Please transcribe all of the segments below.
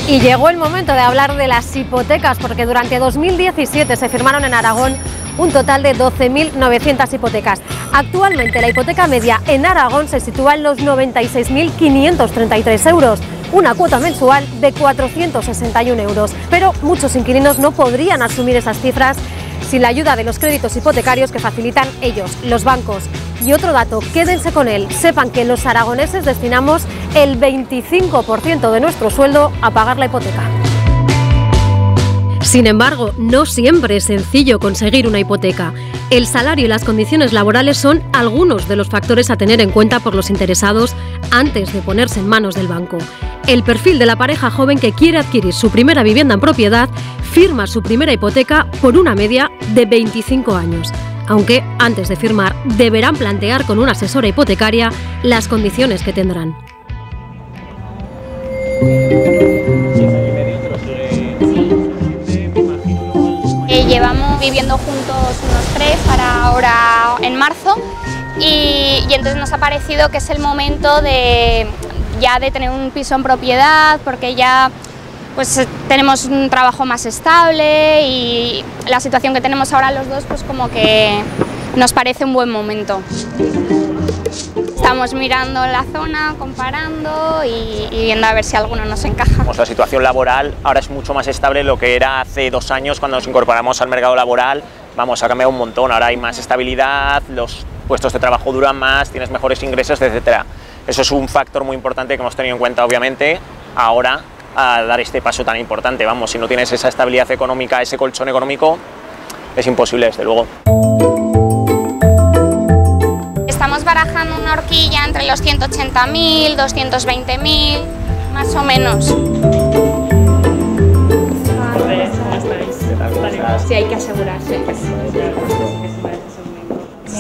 Y llegó el momento de hablar de las hipotecas, porque durante 2017 se firmaron en Aragón un total de 12.900 hipotecas. Actualmente la hipoteca media en Aragón se sitúa en los 96.533 euros, una cuota mensual de 461 euros. Pero muchos inquilinos no podrían asumir esas cifras sin la ayuda de los créditos hipotecarios que facilitan ellos, los bancos. Y otro dato, quédense con él, sepan que los aragoneses destinamos el 25% de nuestro sueldo a pagar la hipoteca. Sin embargo, no siempre es sencillo conseguir una hipoteca. El salario y las condiciones laborales son algunos de los factores a tener en cuenta por los interesados antes de ponerse en manos del banco. El perfil de la pareja joven que quiere adquirir su primera vivienda en propiedad firma su primera hipoteca por una media de 25 años. Aunque antes de firmar deberán plantear con una asesora hipotecaria las condiciones que tendrán. Llevamos viviendo juntos unos 3 para ahora en marzo y entonces nos ha parecido que es el momento de tener un piso en propiedad, porque ya pues tenemos un trabajo más estable y la situación que tenemos ahora los dos pues como que nos parece un buen momento. Estamos mirando la zona, comparando y viendo a ver si alguno nos encaja. La situación laboral ahora es mucho más estable de lo que era hace 2 años cuando nos incorporamos al mercado laboral. Vamos, ha cambiado un montón, ahora hay más estabilidad, los puestos de trabajo duran más, tienes mejores ingresos, etc. Eso es un factor muy importante que hemos tenido en cuenta, obviamente, ahora a dar este paso tan importante. Vamos, si no tienes esa estabilidad económica, ese colchón económico, es imposible, desde luego. Estamos barajando una horquilla entre los 180.000, 220.000, más o menos. Sí, hay que asegurarse.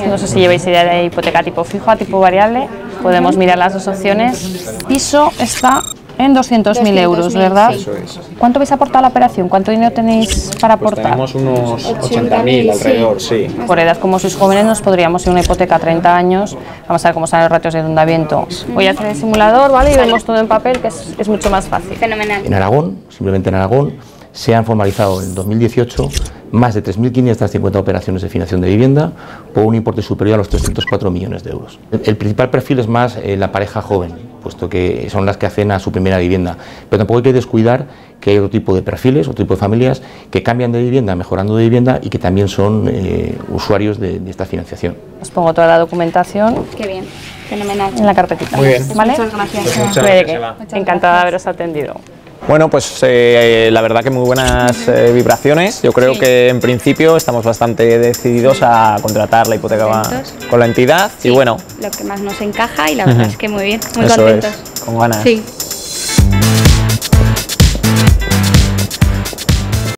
No sé si lleváis idea de hipoteca tipo fijo a tipo variable. Podemos mirar las dos opciones. Piso está en 200.000 euros, ¿verdad? Eso es. ¿Cuánto vais a aportar a la operación? ¿Cuánto dinero tenéis para aportar? Pues tenemos unos 80.000 alrededor, sí. Por edad, como sois jóvenes, nos podríamos ir a una hipoteca a 30 años. Vamos a ver cómo salen los ratios de endeudamiento. Voy a hacer el simulador, ¿vale? Y vemos todo en papel, que es mucho más fácil. Fenomenal. En Aragón, simplemente en Aragón, se han formalizado en 2018 más de 3.550 operaciones de financiación de vivienda por un importe superior a los 304 millones de euros. El principal perfil es más la pareja joven, puesto que son las que hacen a su primera vivienda, pero tampoco hay que descuidar que hay otro tipo de perfiles, otro tipo de familias que cambian de vivienda, mejorando de vivienda y que también son usuarios de esta financiación. Os pongo toda la documentación. Qué bien, fenomenal. En la carpetita. Muy bien. ¿Vale? Muchas gracias. Pues muchas gracias, Eva. Encantada de haberos atendido. Bueno, pues la verdad que muy buenas vibraciones. Yo creo que en principio estamos bastante decididos a contratar la hipoteca con la entidad y bueno. Lo que más nos encaja y la verdad es que muy bien, muy eso contentos. Es, con ganas. Sí.